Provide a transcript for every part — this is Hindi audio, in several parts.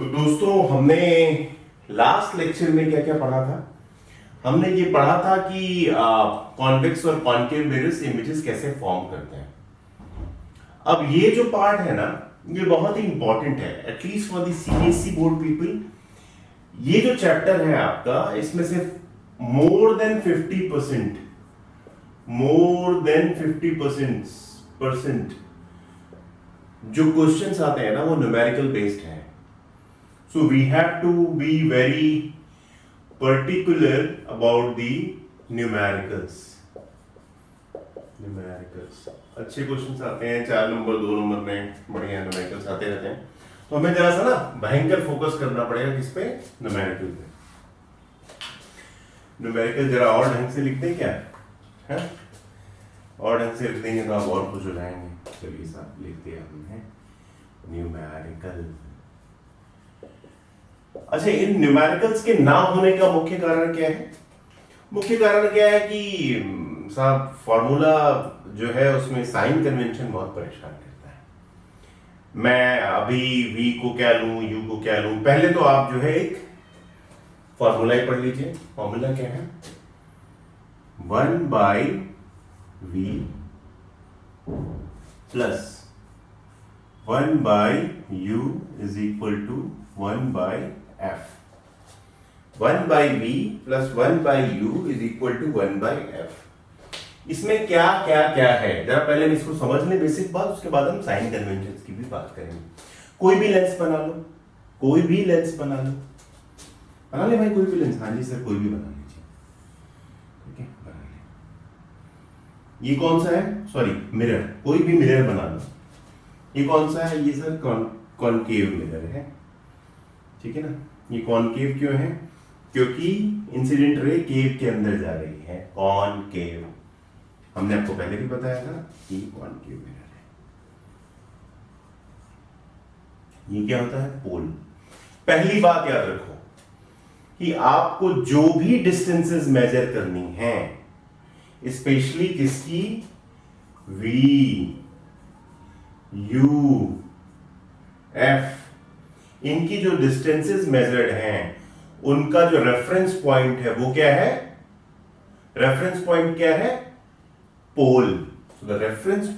तो दोस्तों हमने लास्ट लेक्चर में क्या क्या पढ़ा था। हमने ये पढ़ा था कि कॉन्वेक्स और कॉनकेव मिरर्स इमेजेस कैसे फॉर्म करते हैं। अब ये जो पार्ट है ना, ये बहुत ही इंपॉर्टेंट है at least for the CBSE board people. ये जो चैप्टर है आपका, इसमें से मोर देन 50% जो क्वेश्चंस आते हैं ना, वो न्यूमेरिकल बेस्ड है। So we have to be very particular about the numericals. अच्छे क्वेश्चंस आते हैं 4 नंबर 2 नंबर में, बढ़िया न्यूमेरिकल्स आते रहते हैं। तो हमें जरा सा ना भयंकर फोकस करना पड़ेगा किस पे, न्यूमेरिकल पे। न्यूमेरिकल जरा और ढंग से लिखते हैं क्या है? और ढंग से लिख देंगे तो आप और खुश हो जाएंगे। चलिए साहब लिख दिया हमने न्यूमेरिकल। अच्छा, इन न्यूमेरिकल्स के ना होने का मुख्य कारण क्या है? मुख्य कारण क्या है कि साहब फॉर्मूला जो है उसमें साइन कन्वेंशन बहुत परेशान करता है। मैं अभी v को क्या लूं, u को क्या लूं। पहले तो आप जो है एक फॉर्मूला ही पढ़ लीजिए। फॉर्मूला क्या है? 1/v plus 1/u is equal to 1/f। 1/v plus 1/u is equal to 1/f। इसमें क्या क्या क्या है, जरा पहले हम इसको समझ लें बेसिक बात, उसके बाद हम साइन कन्वेंशन की भी बात करेंगे। कोई भी लेंस बना लो, कोई भी लेंस बना लो, बना ले भाई कोई भी लेंस। हाँ जी सर, कोई भी बना लीजिए। ठीक है, बना ले। ये कौन सा है? Sorry, mirror. कोई भी मिरर बना लो। ये कौन सा है? ये सर कॉनकेव मिरर है। ठीक है ना। ये कॉनकेव क्यों है? क्योंकि इंसिडेंट रे केव के अंदर जा रही है। कॉनकेव हमने आपको पहले भी बताया था कि कॉनकेव मिरर है। ये क्या होता है? पोल। पहली बात याद रखो कि आपको जो भी डिस्टेंसेस मेजर करनी है, स्पेशली किसकी, v, u, f, इनकी जो डिस्टेंसेस मेजर्ड हैं, उनका जो रेफरेंस पॉइंट है वो क्या है? रेफरेंस पॉइंट क्या है? Pole. So the reference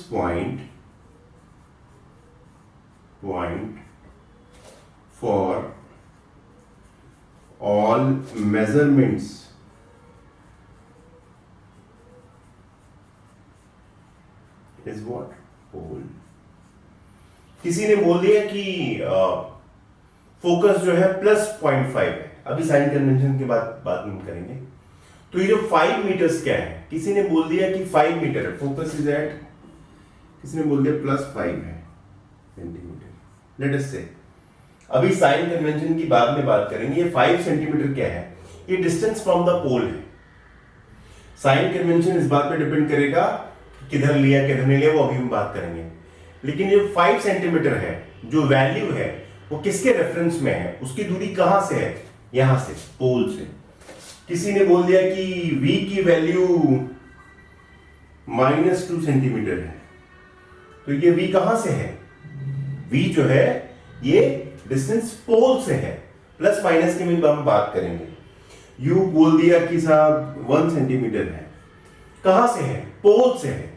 point for all measurements is what? Pole. किसी ने बोल दिया कि फोकस जो है +0.5 है। अभी साइन कन्वेंशन के बाद हम करेंगे। तो ये जो 5 मीटर्स क्या है? किसी ने बोल दिया कि 5 मीटर है, फोकस इज एट, किसी ने बोल दिया +5 है सेंटीमीटर। लेट अस से अभी साइन कन्वेंशन की बाद में बात करेंगे। ये 5 सेंटीमीटर क्या है? ये डिस्टेंस फ्रॉम द पोल है। साइन कन्वेंशन इस बात पे डिपेंड करेगा किधर लिया किधर नहीं लिया, वो अभी हम बात करेंगे। लेकिन ये 5 सेंटीमीटर है, जो वैल्यू है वो किसके रेफरेंस में है? उसकी दूरी कहां से है? यहां से, पोल से। किसी ने बोल दिया कि v की वैल्यू -2 सेंटीमीटर है, तो ये v कहां से है? v जो है ये डिस्टेंस पोल से है। प्लस माइनस की हम बात करेंगे। u बोल दिया कि साहब 1 सेंटीमीटर है, कहां से है? पोल से है।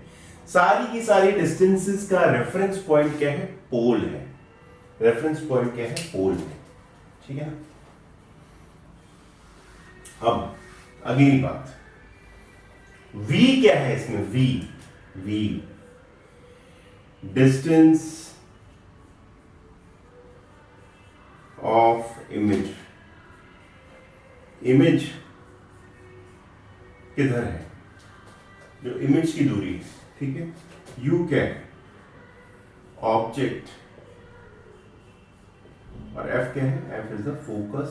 सारी की सारी डिस्टेंसेस का रेफरेंस पॉइंट क्या है? पोल है। रेफरेंस पॉइंट क्या है? पोल है। ठीक है ना। अब अगली बात, v क्या है इसमें? v distance of image. Image किधर है? जो इमेज की दूरी है। ठीक है। u क्या है? ऑब्जेक्ट। और f क्या है? f इज द फोकस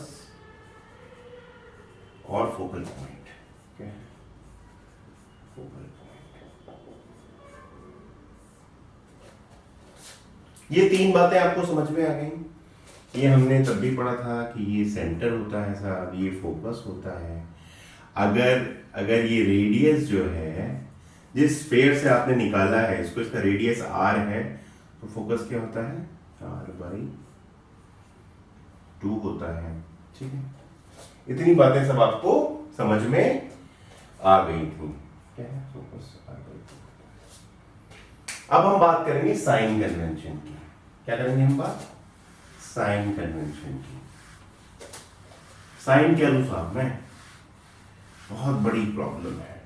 और फोकल पॉइंट। क्या है? Focal point. ये 3 बातें आपको समझ में आ गई। ये हमने तब भी पढ़ा था कि ये सेंटर होता है साहब, ये फोकस होता है। अगर ये रेडियस जो है, जिस स्फीयर से आपने निकाला है इसको, इसका रेडियस r है, तो फोकस क्या होता है, r/2 होता है। ठीक है, इतनी बातें सब आपको समझ में आ गई थी। क्या है फोकस r/2। अब हम बात करेंगे साइन कन्वेंशन की। क्या करेंगे हम बात, साइन कन्वेंशन की। साइन के अनुसार में बहुत बड़ी प्रॉब्लम है,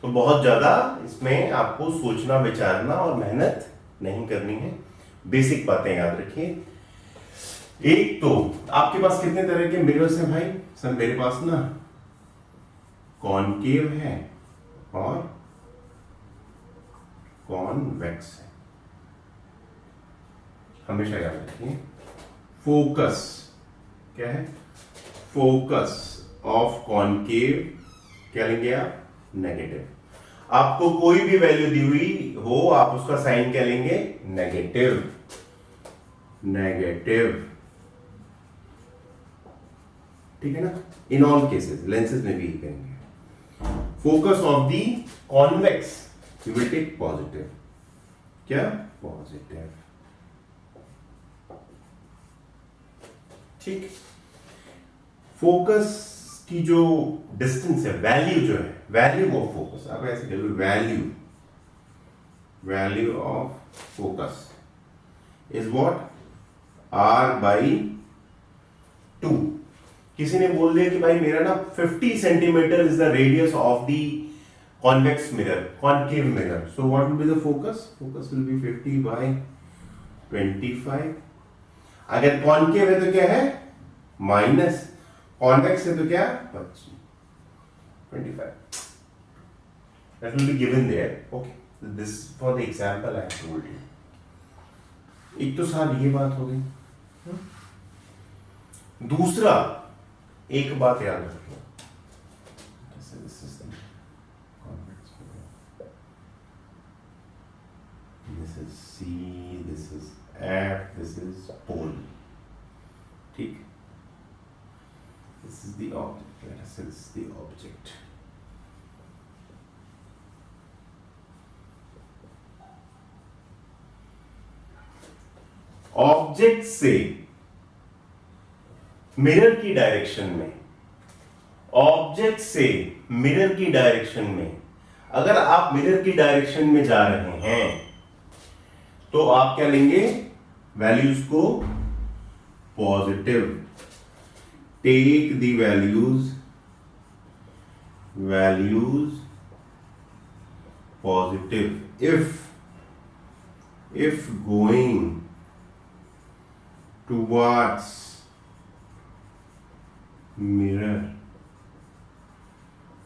तो बहुत ज्यादा इसमें आपको सोचना विचारना और मेहनत नहीं करनी है। बेसिक बातें याद रखिए। एक तो आपके पास कितने तरह के मिरर्स हैं भाई? सर मेरे पास ना कॉनकेव है और कॉन्वेक्स है। हमेशा याद रखिए, फोकस क्या है, फोकस ऑफ कॉनकेव क्या लेंगे आप, नेगेटिव। आपको कोई भी वैल्यू दी हुई हो आप उसका साइन क्या लेंगे, नेगेटिव। नेगेटिव, ठीक है ना, इन ऑल केसेस, लेंसेज में भी करेंगे। Focus of the convex you will take positive. क्या, पॉजिटिव। ठीक, फोकस की जो डिस्टेंस है, वैल्यू जो है, वैल्यू ऑफ फोकस, आप ऐसे कह लो, value of focus is what, r/2। किसी ने बोल दिया कि भाई मेरा ना 50 centimetre is the radius of the convex mirror, concave mirror, so what will be the focus, focus will be 50/25। अगर कॉनकेव है तो क्या है, माइनस, कॉन्वेक्स है तो क्या, 25। That will be given there. Okay, so this for the example I have told you. एक तो साल ये बात हो गई। दूसरा, एक बात याद रखिए, this is the convex mirror. This is C, this is F, this is pole. ठीक, this is the object. This is the object. Object से मिरर की डायरेक्शन में, ऑब्जेक्ट से मिरर की डायरेक्शन में, अगर आप मिरर की डायरेक्शन में जा रहे हैं तो आप क्या लेंगे, वैल्यूज को positive. Take the values positive if going towards mirror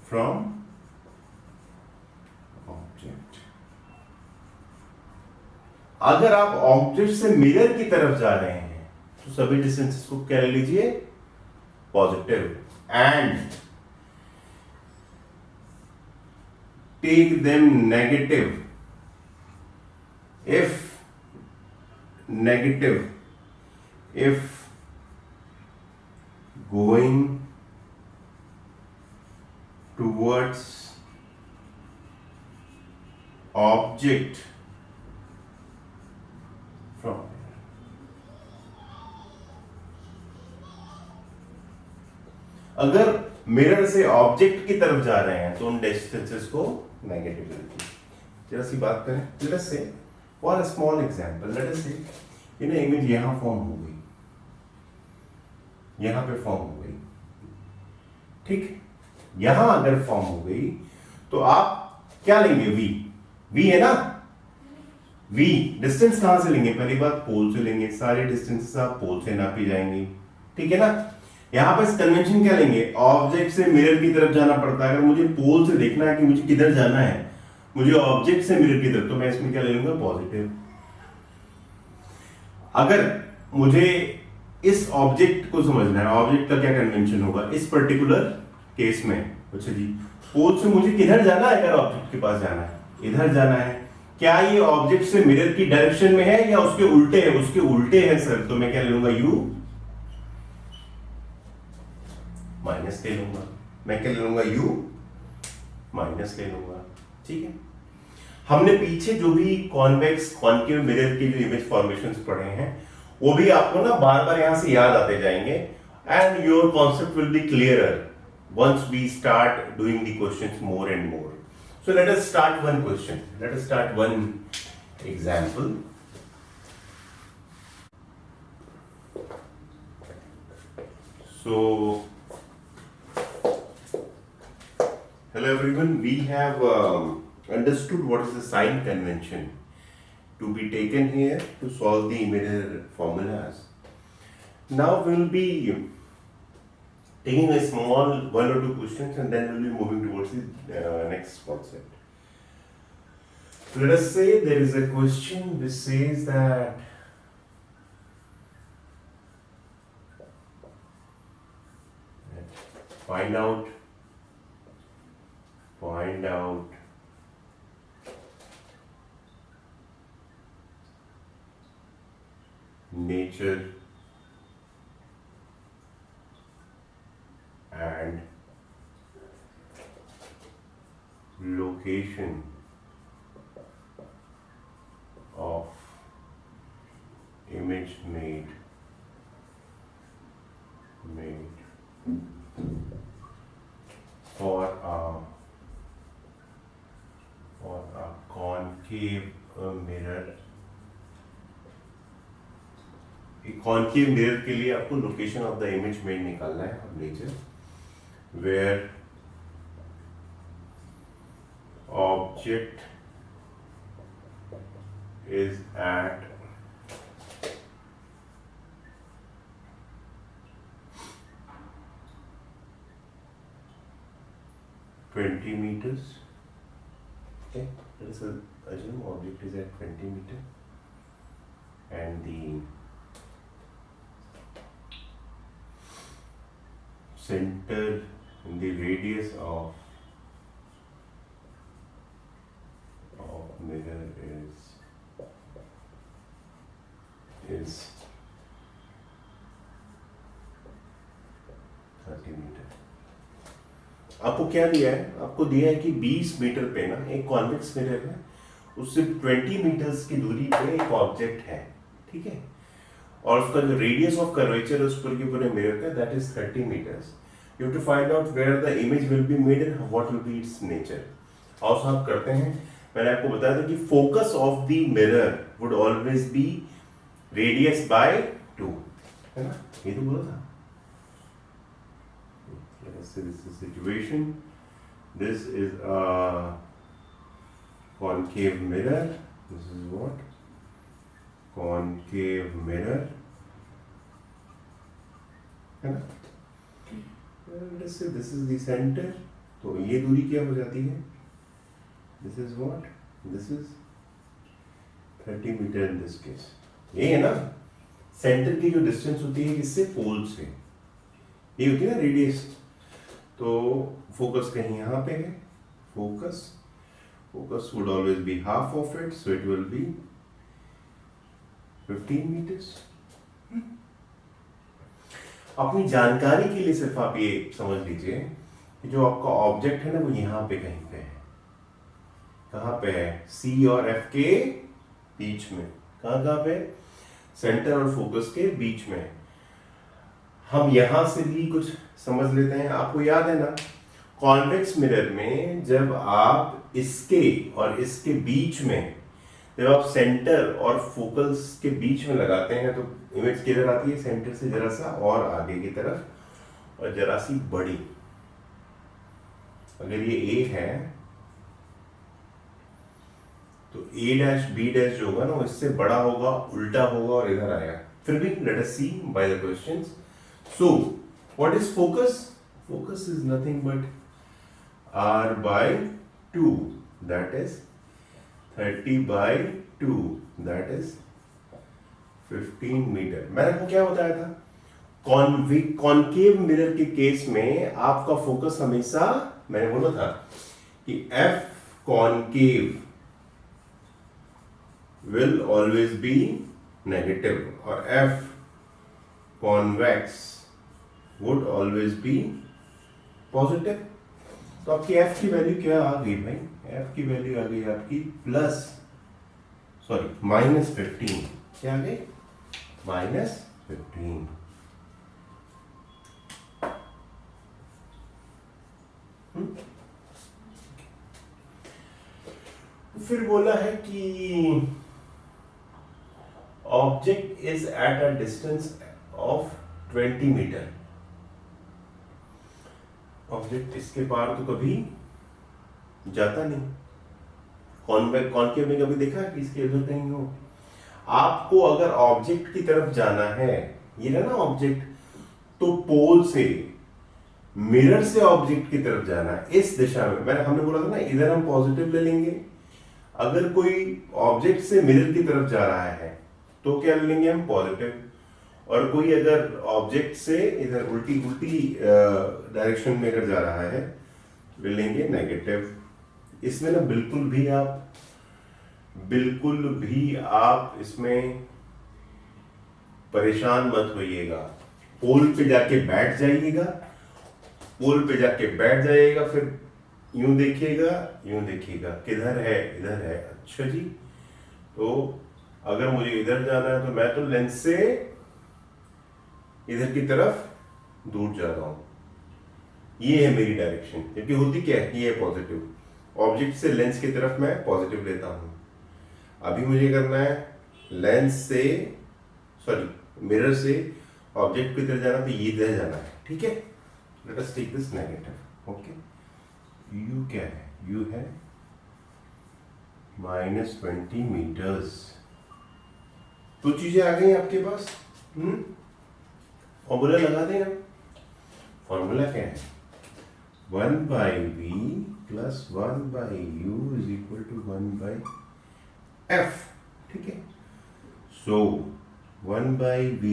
from object। अगर आप ऑब्जेक्ट से मिरर की तरफ जा रहे हैं तो सभी डिस्टेंसेस को क्या ले लीजिए, positive, and take them negative if going towards object from। अगर मिरर से ऑब्जेक्ट की तरफ जा रहे हैं तो उन डिस्टेंसेस को नेगेटिव लिखिए। जरा सी बात करें, लेट अस से for a small example, let us से ये ना इमेज यहां फॉर्म हो गई, यहां पे फॉर्म हो गई, ठीक, यहां अगर फॉर्म हो गई तो आप क्या लेंगे, v है ना, v डिस्टेंस कहां से लेंगे, पहली बात पोल से लेंगे, सारे डिस्टेंसेस आप पोल से नापी जाएंगी, ठीक है ना। यहां पर कन्वेंशन क्या लेंगे, ऑब्जेक्ट से मिरर की तरफ जाना पड़ता है। अगर मुझे पोल से देखना है कि मुझे किधर जाना है, मुझे ऑब्जेक्ट से मिरर की तरफ, तो मैं इसमें क्या ले लूंगा, पॉजिटिव। अगर मुझे इस ऑब्जेक्ट को समझना है, ऑब्जेक्ट का क्या कन्वेंशन होगा इस पर्टिकुलर केस में, अच्छा जी, पोल से मुझे किधर जाना है, अगर ऑब्जेक्ट के पास जाना है, इधर जाना है, क्या ये ऑब्जेक्ट से मिरर की डायरेक्शन में है या उसके उल्टे है, उसके उल्टे है सर, तो मैं क्या ले लूंगा, u माइनस ले लूंगा, मैं क्या ले लूंगा, u माइनस ले लूंगा, ठीक है। हमने पीछे जो भी कॉन्वेक्स कॉनकेव मिरर के जो इमेज फॉर्मेशंस पढ़े हैं वो भी आपको ना बार बार यहां से याद आते जाएंगे and your concept will be clearer once we start doing the questions more and more. So let us start one question. Let us start one example. So, hello everyone. We have understood what is the sign convention to be taken here to solve the mirror formulas. Now we will be taking a small one or two questions and then we'll be moving towards the next concept. Let us say there is a question which says that find out nature and location of image made for a concave mirror. एक कॉनकेव मिरर के लिए आपको location of the image made निकालना है अब nature where object is at 20 meters. Okay, let us assume object is at 20 meter and the center in the radius of mirror is 30 metre. आपको क्या दिया है? आपको दिया है कि 20 मीटर पे ना एक कॉन्वेक्स मिरर है, उससे 20 मीटर्स की दूरी पे एक ऑब्जेक्ट है, ठीक है, और उसका जो रेडियस ऑफ कर्वेचर है उस पर के पूरे मिरर का that is 30 metres. You have to find out where the image will be made and what will be its nature. और साथ करते हैं, मैंने आपको बताया था कि focus of the mirror would always be radius by 2, है ना? ये तो बोला था. Let us say this is the situation. This is a concave mirror. This is what? Concave mirror. है ना? Let's say this is the center. तो ये दूरी क्या हो जाती है? This is what? This is 30 metre in this case. ये है ना? सेंटर की जो डिस्टेंस होती है किससे? पोल से. ये होती है ना रेडियस. तो फोकस कहीं यहाँ पे है. Focus would always be half of it, so it will be 15 meters. अपनी जानकारी के लिए सिर्फ आप ये समझ लीजिए कि जो आपका ऑब्जेक्ट है ना वो यहाँ पे कहीं पे है. कहाँ पे है? C और F के बीच में. कहाँ पे? सेंटर और फोकस के बीच में. हम यहां से भी कुछ समझ लेते हैं. आपको याद है ना कॉन्वेक्स मिरर में जब आप इसके और इसके बीच में, जब आप सेंटर और फोकस के बीच में लगाते हैं तो इमेज किधर आती है? सेंटर से जरा सा और आगे की तरफ और जरा सी बड़ी. अगर ये A है तो A डैश B डैश जो होगा ना वो इससे बड़ा होगा, उल्टा होगा और इधर आएगा. फिर भी let us see by the questions. So what is focus? Focus is nothing but R by 2, that is 30 by 2, that is 15 metre. मैंने आपको क्या बताया था? कॉनकेव मिरर के केस में आपका फोकस हमेशा, मैंने बोला था कि F concave will always be negative और F convex would always be positive. तो आपकी एफ की वैल्यू क्या आ गई भाई? एफ की वैल्यू आ गई आपकी -15। क्या आ गई? -15। फिर बोला है कि object is at a distance of 20 metre. Object इसके पार तो कभी जाता नहीं, कॉनकेव में कभी देखा कि इसके इधर कहीं हो? आपको अगर ऑब्जेक्ट की तरफ जाना है, ये ना ऑब्जेक्ट, तो पोल से, मिरर से ऑब्जेक्ट की तरफ जाना है इस दिशा में। हमने बोला था ना, इधर हम पॉजिटिव ले लेंगे। अगर कोई ऑब्जेक्ट से मिरर की तरफ जा रहा है तो क्या ले लेंगे हम? पॉजिटिव। और कोई अगर ऑब्जेक्ट से इधर उल्टी डायरेक्शन में अगर जा रहा है ले लेंगे नेगेटिव। इसमें ना बिल्कुल भी आप इसमें परेशान मत होइएगा। पोल पे जाके बैठ जाइएगा, फिर यूं देखिएगा किधर है, इधर है। अच्छा जी, तो अगर मुझे इधर जाना है तो मैं तो लेंस से इधर की तरफ दूर जा रहा हूं। ये है मेरी डायरेक्शन, क्योंकि होती क्या है, ये है पॉजिटिव। ऑब्जेक्ट से लेंस की तरफ मैं पॉजिटिव लेता हूं। अभी मुझे करना है मिरर से ऑब्जेक्ट की तरफ जाना, तो ये इधर जाना है। ठीक है, let us take this negative. Okay, u क्या है? यू है -20 मीटर्स। तो चीजें आ गई आपके पास। फॉर्मूला लगा दें हम। फॉर्मूला क्या है? 1/v + 1/u = 1/f। ठीक है, सो 1/v,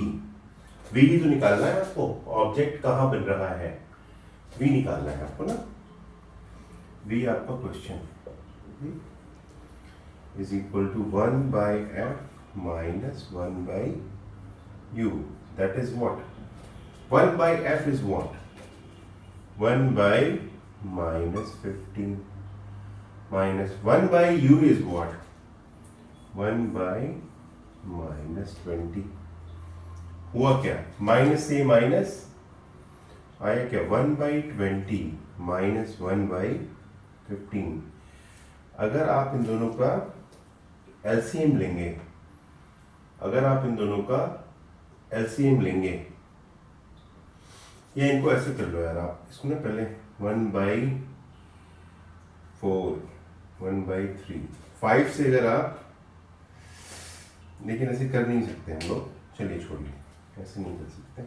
v तो निकालना है आपको। ऑब्जेक्ट कहां बन रहा है, v निकालना है आपको ना। v आपका question = 1/f - 1/u। That is what? 1/f is what? 1/-15 minus 1/u is what? 1/-20। हुआ क्या? माइनस से माइनस आया क्या? 1/20 minus 1/15। अगर आप इन दोनों का एलसीएम लेंगे, या इनको ऐसे कर लो यार आप, इसको ना पहले 1/4 1/3 5 से अगर आप, लेकिन ऐसे कर नहीं सकते हम लोग, चलिए छोड़िए, ऐसे नहीं कर सकते।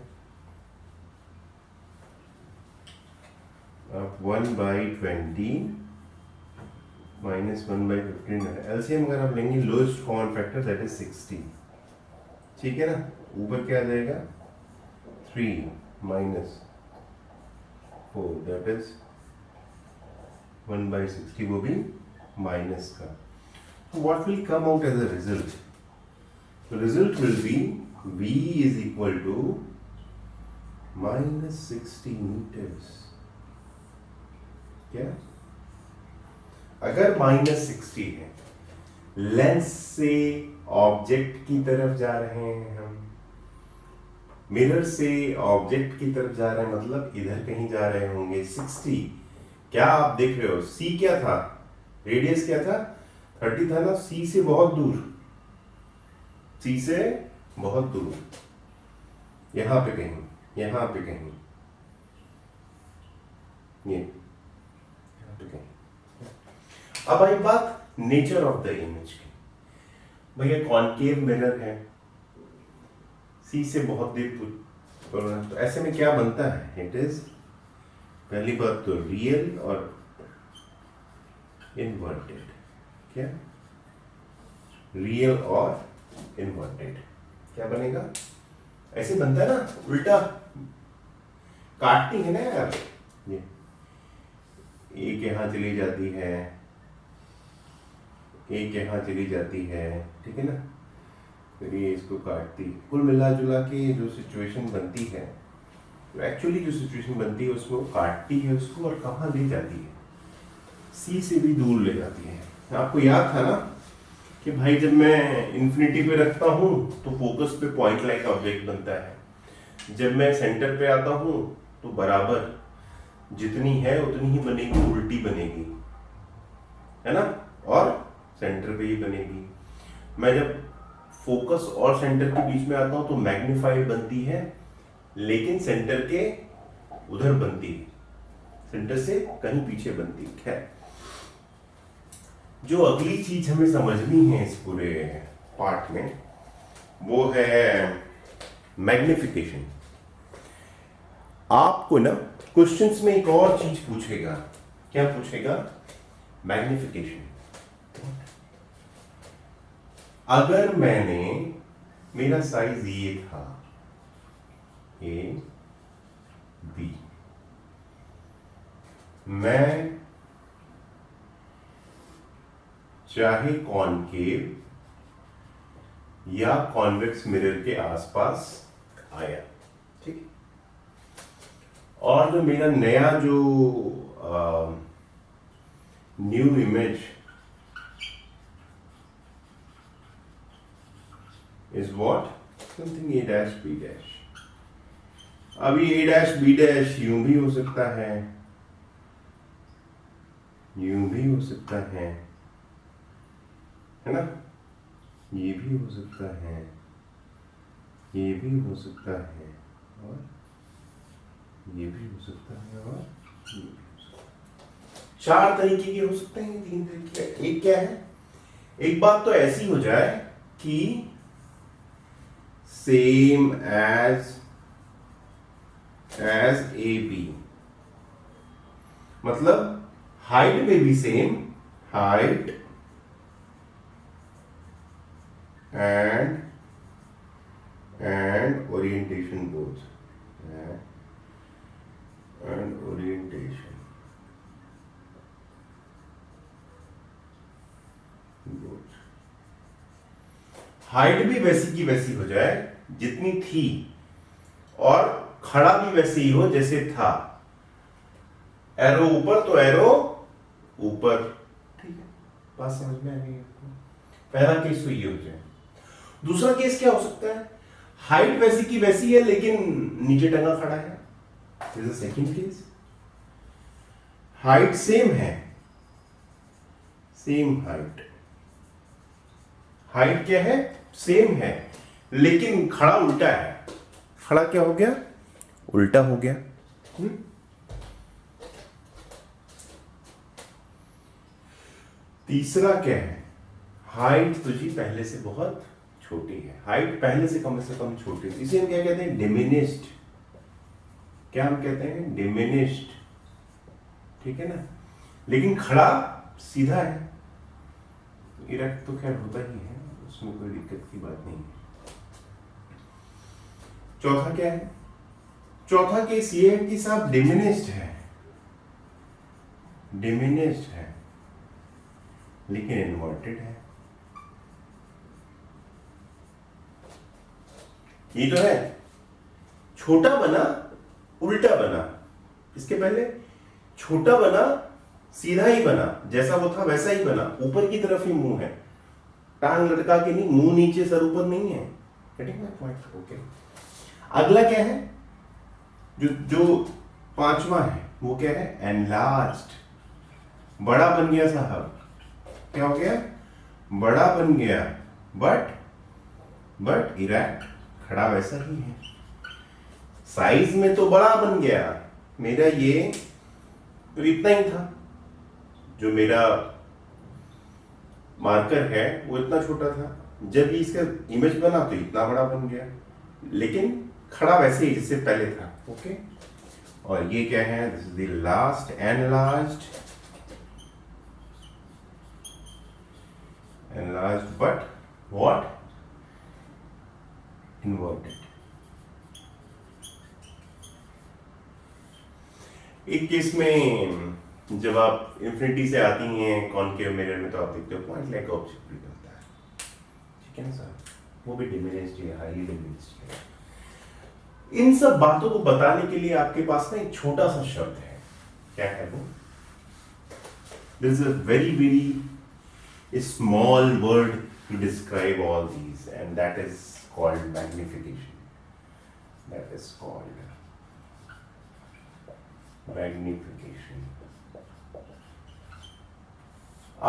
आप 1/20 minus 1/15 एलसीएम अगर आप लेंगे, lowest common factor that is 60। ठीक है ना, ऊपर क्या आ जाएगा? 3 minus 4 दैट इज 1/60, वो भी माइनस का। So what will come out as a result? The result will be V is equal to -60 meters। क्या? अगर -60 है, लेंस से ऑब्जेक्ट की तरफ जा रहे हैं हम, मिरर से ऑब्जेक्ट की तरफ जा रहे हैं, मतलब इधर कहीं जा रहे होंगे। 60 क्या आप देख रहे हो? सी क्या था? रेडियस क्या था? 30 था ना। सी से बहुत दूर, यहां पे कहीं, यहाँ पे कहीं। अब आई बात नेचर ऑफ द इमेज की। भैया कॉनकेव मिरर है, सी से बहुत देर तो ऐसे में क्या बनता है? इट इज, पहली बात तो रियल और इन्वर्टेड। क्या? रियल और इन्वर्टेड। क्या बनेगा? ऐसे बनता है ना, उल्टा काटनी है ना यार। ये एक यहां चली जाती है, एक यहां चली जाती है, ठीक है ना, फिर ये इसको काटती। कुल मिला जुला के जो सिचुएशन बनती है तो एक्चुअली जो सिचुएशन बनती है उसमें वो काटती है उसको और कहाँ ले जाती है, सी से भी दूर ले जाती है। आपको याद था ना कि भाई जब मैं इन्फिनिटी पे रखता हूँ तो फोकस पे पॉइंट लाइक ऑब्जेक्ट बनता है, जब मैं सेंटर पे आता हूँ तो बराबर जितनी है उतनी ही बनेगी, उल्टी बनेगी, है ना, और सेंटर पे ही बनेगी। मैं जब फोकस और सेंटर के बीच में आता हूं तो मैग्नीफाइड बनती है, लेकिन सेंटर के उधर बनती है, सेंटर से कहीं पीछे बनती है। खैर, जो अगली चीज हमें समझनी है इस पूरे पार्ट में वो है मैग्निफिकेशन। आपको ना क्वेश्चंस में एक और चीज पूछेगा। क्या पूछेगा? मैग्निफिकेशन। अगर मैंने, मेरा साइज ये था ए बी, मैं चाहे कॉनकेव या कॉन्वेक्स मिरर के आसपास आया, ठीक है, और जो मेरा नया जो new image is what, something A dash B dash. अभी ए डैश बी डैश यूं भी हो सकता है, यूं भी हो सकता है ना, ये भी हो सकता है, ये भी हो सकता है, और ये भी हो सकता है, और ये भी हो सकता है। 4 तरीके के हो सकते हैं, 3 तरीके। एक क्या है, एक बात तो ऐसी हो जाए कि सेम एज ए बी, मतलब हाइट में भी same, height and orientation both, and orientation both। Height भी वैसी की वैसी हो जाए जितनी थी, और खड़ा भी वैसे ही हो जैसे था, एरो ऊपर तो एरो ऊपर, ठीक है, बात समझ में आ गई आपको? पहला केस तो ये हो जाए। दूसरा केस क्या हो सकता है, हाइट वैसी की वैसी है लेकिन नीचे टंगा खड़ा है, this is second case. Height same है, सेम हाइट, हाइट क्या है, सेम है, लेकिन खड़ा उल्टा है। खड़ा क्या हो गया, उल्टा हो गया। तीसरा क्या है, हाइट तो जी पहले से बहुत छोटी है, हाइट पहले से कम छोटी है, इसे हम क्या कहते हैं, डिमिनिश्ड। क्या हम कहते हैं, डिमिनिश्ड, ठीक है ना, लेकिन खड़ा सीधा है। इरेक्ट तो खैर होता ही है, उसमें कोई दिक्कत की बात नहीं है। चौथा क्या है, चौथा केस ये है कि साहब डिमिनिश्ड है, डिमिनिश्ड है लेकिन इन्वर्टेड है। ये तो है, छोटा बना उल्टा बना, इसके पहले छोटा बना सीधा ही बना, जैसा वो था वैसा ही बना, ऊपर की तरफ ही मुंह है, टांग लटका के नहीं, मुंह नीचे सर ऊपर नहीं है। Getting my point? ओके। अगला क्या है, जो पांचवा है वो क्या है, एनलार्ज्ड, बड़ा बन गया साहब। क्या हो गया, बड़ा बन गया, बट इरेक्ट, खड़ा वैसा ही है। साइज में तो बड़ा बन गया, मेरा ये तो इतना ही था, जो मेरा मार्कर है वो इतना छोटा था, जब इसका इमेज बना तो इतना बड़ा बन गया, लेकिन खड़ा वैसे ही जैसे पहले था। ओके, और ये क्या है, this is the last, enlarged but what, inverted। एक केस में जब आप इंफिनिटी से आती हैं कॉनकेव मिरर में, तो आप देखते हो पॉइंट लाइक ऑब्जेक्ट भी बनता है, ठीक है ना सर, वो भी डिमिनिश्ड है, हाईली डिमिनिश्ड है। इन सब बातों को बताने के लिए आपके पास ना एक छोटा सा शब्द है, क्या है वो? This is a very very small word to describe all these, and that is called magnification. That is called magnification.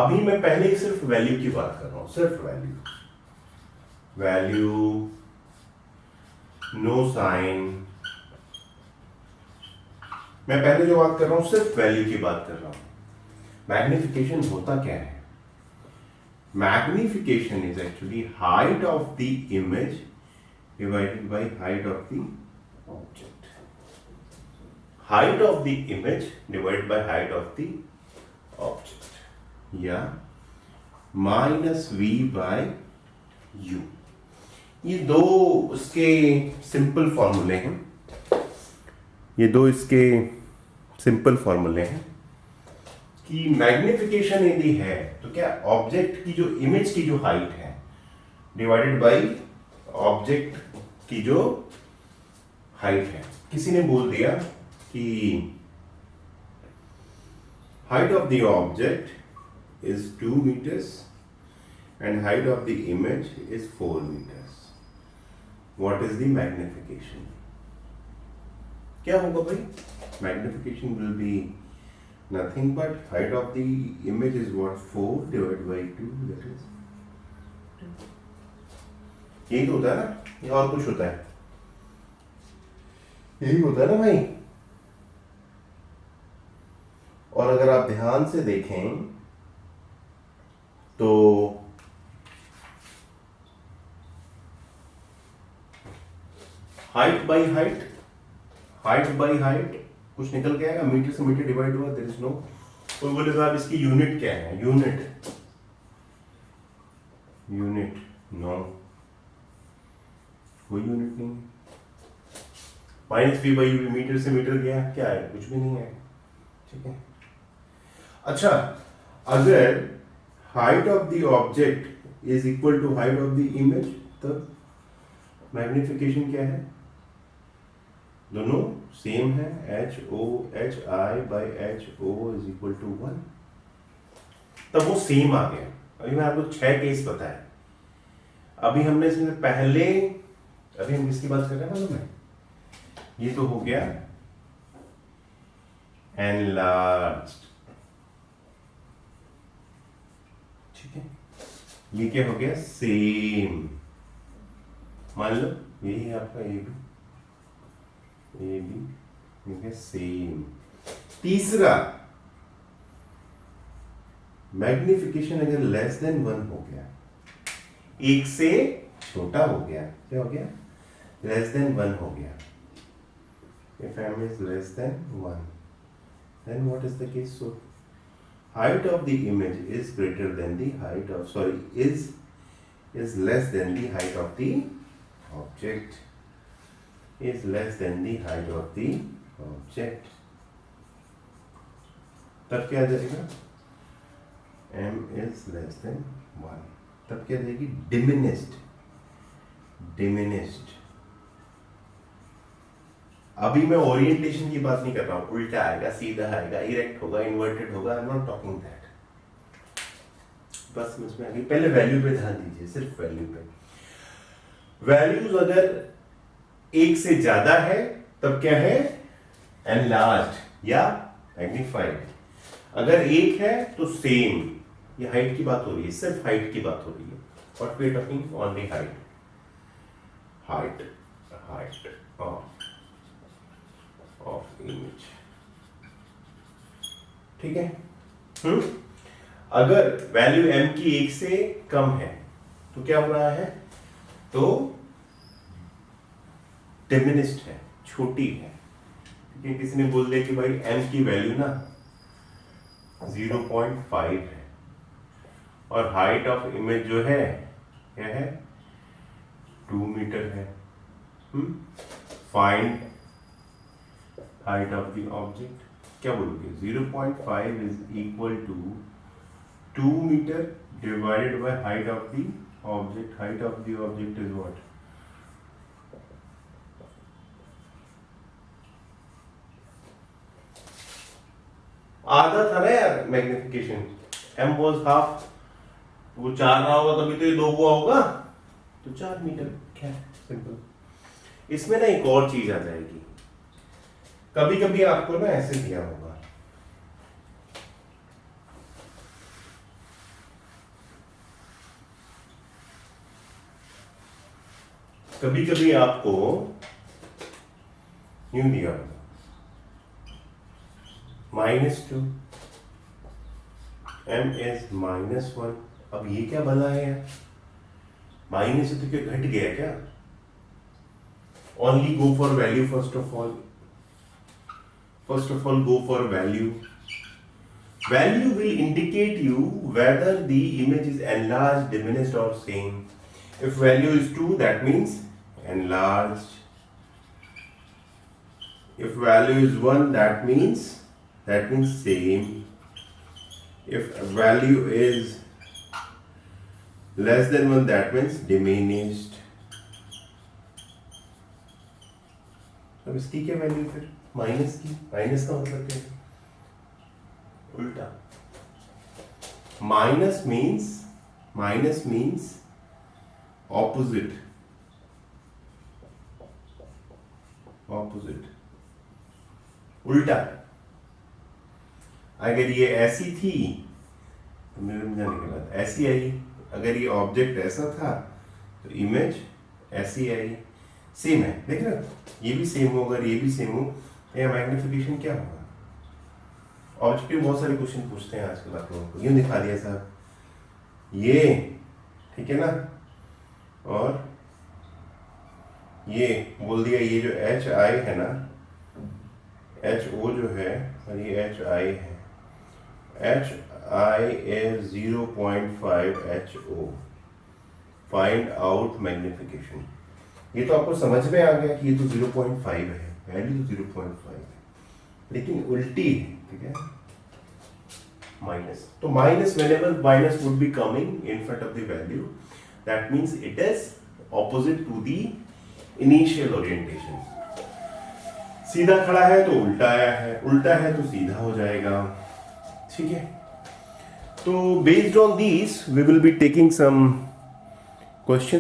अभी मैं पहले सिर्फ वैल्यू की बात कर रहा हूं, सिर्फ वैल्यू. Value, no sign. मैं पहले जो बात कर रहा हूं सिर्फ वैल्यू की बात कर रहा हूं. मैग्निफिकेशन होता क्या है? Magnification is actually height of the image divided by height of the object. Height of the image divided by height of the object, या माइनस वी बाय यू. ये दो उसके सिंपल फॉर्मूले हैं. ये दो इसके सिंपल फॉर्मूले हैं कि मैग्निफिकेशन यदि है तो क्या ऑब्जेक्ट की जो इमेज की जो हाइट है डिवाइडेड बाय ऑब्जेक्ट की जो हाइट है. किसी ने बोल दिया कि height of the object is 2 meters and height of the image is 4 meters. What is the magnification? क्या होगा भाई? Magnification will be nothing but height of the image is what? 4 divided by 2, that is 2. यही तो होता है ना, या और कुछ होता है? यही होता है ना भाई. और अगर आप ध्यान से देखें तो height by height, height by height कुछ निकल के आएगा, मीटर से मीटर डिवाइड हुआ, देयर इज नो. कोई बोले साहब इसकी यूनिट क्या है? यूनिट, यूनिट नो, कोई यूनिट नहीं है. Minus v by u, metre से मीटर गया, क्या है? कुछ भी नहीं है. ठीक है. अच्छा, अगर height of the object is equal to height of the image, तब मैग्निफिकेशन क्या है? दोनों सेम है. HI by HO is equal to 1. तब वो सेम आ गया. अभी मैं आपको 6 केस बताया. अभी हमने इसमें पहले, अभी हम किसकी बात कर रहे हैं मालूम है? ये तो हो गया enlarged. ठीक है. ये क्या हो गया? सेम. मान लो यही है आपका ए बी, ठीक है, सेम. तीसरा, मैग्निफिकेशन अगर लेस देन 1 हो गया, एक से छोटा हो गया, क्या हो गया? लेस देन 1 हो गया. If m is less than 1, then what is the case? So height of the image is greater than the height of, sorry, is less than the height of the object, is less than the height of the object. तब क्या आ जाएगा? m is less than 1. तब क्या आ जाएगी? diminished. diminished. अभी मैं ओरिएंटेशन की बात नहीं कर रहा हूं. उल्टा आएगा, सीधा आएगा, इरेक्ट होगा, इन्वर्टेड होगा. I am not talking that. बस समझ में आ गई. पहले वैल्यू पे ध्यान दीजिए, सिर्फ वैल्यू पे. वैल्यूज अगर एक से ज्यादा है तब क्या है? एनलार्ज्ड या मैग्नीफाइड. अगर एक है तो सेम. ये हाइट की बात हो रही है, सिर्फ हाइट की बात हो रही है. What we are talking? Only height. Height, height of image. ठीक है. अगर वैल्यू m की 1 से कम है तो क्या हो रहा है? तो डिमिनिश्ड है, छोटी है. क्योंकि किसी ने बोल दिया कि भाई m की वैल्यू ना 0.5 है और हाइट ऑफ इमेज जो है क्या है? 2 मीटर है. Find height of the object. क्या बोलोगे? 0.5 is equal to 2 metre divided by height of the object. Height of the object is what? आधा था ना यार मैग्निफिकेशन, m वाज हाफ, वो 4 रहा होगा तभी तो ये 2 हुआ होगा, तो 4 मीटर। क्या सिंपल। इसमें ना एक और चीज आ जाएगी, कभी कभी आपको ना ऐसे दिया होगा, कभी कभी आपको यूं दिया होगा -2, m इज -1। अब ये क्या बना है यार, माइनस से तो क्या घट गया क्या? Only go for value first of all, go for value. Value will indicate you whether the image is enlarged, diminished or same. If value is 2, that means enlarged. If value is 1, that means same. If value is less than 1, that means diminished. अब इसकी क्या वैल्यू फिर? माइनस की। माइनस का मतलब क्या है? उल्टा। Minus means opposite. उल्टा। अगर ये ऐसी थी तो मेरे में जाने के बाद ऐसी आई, अगर ये ऑब्जेक्ट ऐसा था तो इमेज ऐसी आई। सेम है, देख रहे हो, ये भी सेम हो, अगर ये भी सेम हो, या मैग्निफिकेशन क्या होगा? ऑब्जेक्टिव बहुत सारे क्वेश्चन पूछते हैं आजकल आप लोगों को, यूं दिखा दिया साहब, ये ठीक है ना, और ये बोल दिया, ये जो एच आई है ना, एच ओ जो है, और ये एच आई है, H I is 0.5 H O. Find out magnification. ये तो आपको समझ में आ गया कि ये तो 0.5 है, वैल्यू तो 0.5 है, लेकिन उल्टी है, ठीक है, माइनस। तो minus, whenever minus would be coming in front of the value, that means it is opposite to the initial orientation. सीधा खड़ा है तो उल्टा आया है, उल्टा है तो सीधा हो जाएगा, ठीक है। तो based on these we will be taking some questions.